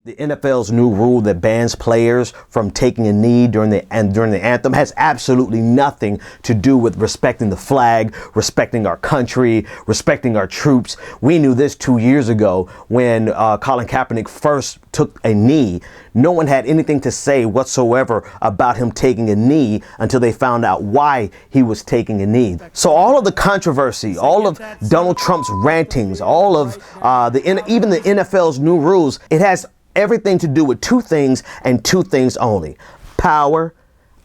The NFL's new rule that bans players from taking a knee during the anthem has absolutely nothing to do with respecting the flag, respecting our country, respecting our troops. We knew this 2 years ago when Colin Kaepernick first took a knee. No one had anything to say whatsoever about him taking a knee until they found out why he was taking a knee. So all of the controversy, all of Donald Trump's rantings, all of even the NFL's new rules, it has everything to do with two things and two things only: power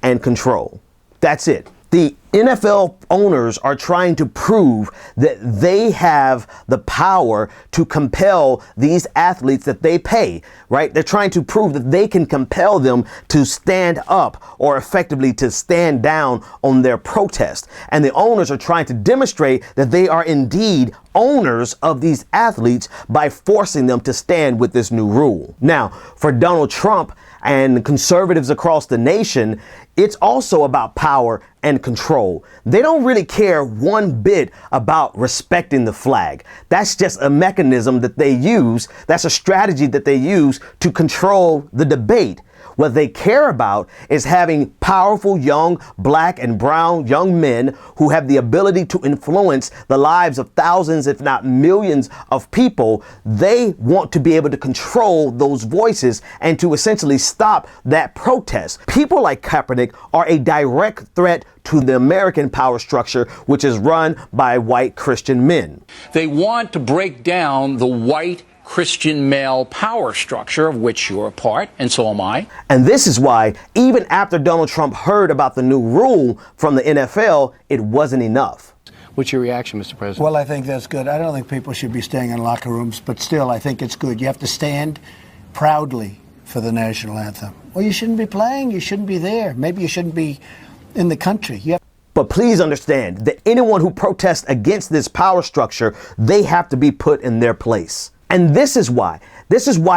and control. That's it. The NFL owners are trying to prove that they have the power to compel these athletes that they pay, right? They're trying to prove that they can compel them to stand up, or effectively to stand down on their protest. And the owners are trying to demonstrate that they are indeed owners of these athletes by forcing them to stand with this new rule. Now, for Donald Trump and conservatives across the nation, it's also about power and control. They don't really care one bit about respecting the flag. That's just a mechanism that they use. That's a strategy that they use to control the debate. What they care about is having powerful young black and brown young men who have the ability to influence the lives of thousands, if not millions of people. They want to be able to control those voices and to essentially stop that protest. People like Kaepernick are a direct threat to the American power structure, which is run by white Christian men. They want to break down the white Christian male power structure, of which you're a part, and so am I. And this is why, even after Donald Trump heard about the new rule from the NFL, it wasn't enough. What's your reaction, Mr. President? Well, I think that's good. I don't think people should be staying in locker rooms, but still, I think it's good. You have to stand proudly for the national anthem. Well, you shouldn't be playing. You shouldn't be there. Maybe you shouldn't be in the country. But please understand that anyone who protests against this power structure, they have to be put in their place. And this is why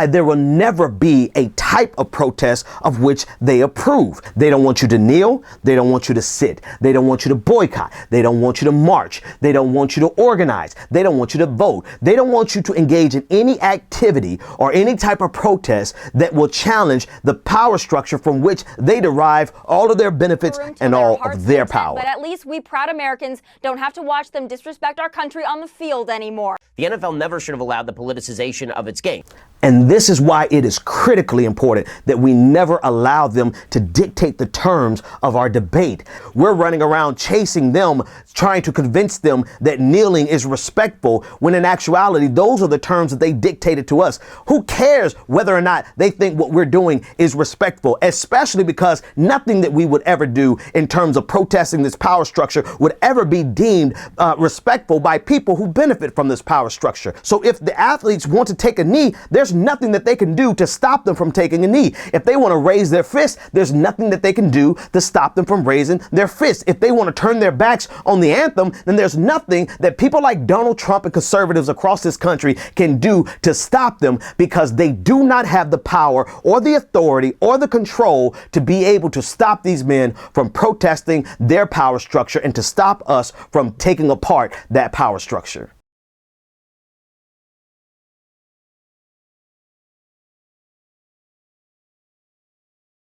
there will never be a type of protest of which they approve. They don't want you to kneel. They don't want you to sit. They don't want you to boycott. They don't want you to march. They don't want you to organize. They don't want you to vote. They don't want you to engage in any activity or any type of protest that will challenge the power structure from which they derive all of their benefits and all of their power. But at least we proud Americans don't have to watch them disrespect our country on the field anymore. The NFL never should have allowed the politicization of its game. And this is why it is critically important that we never allow them to dictate the terms of our debate. We're running around chasing them, trying to convince them that kneeling is respectful, when in actuality, those are the terms that they dictated to us. Who cares whether or not they think what we're doing is respectful, especially because nothing that we would ever do in terms of protesting this power structure would ever be deemed respectful by people who benefit from this power structure. So if the athletes want to take a knee, there's nothing that they can do to stop them from taking a knee. If they want to raise their fist, there's nothing that they can do to stop them from raising their fist. If they want to turn their backs on the anthem, then there's nothing that people like Donald Trump and conservatives across this country can do to stop them, because they do not have the power or the authority or the control to be able to stop these men from protesting their power structure and to stop us from taking apart that power structure.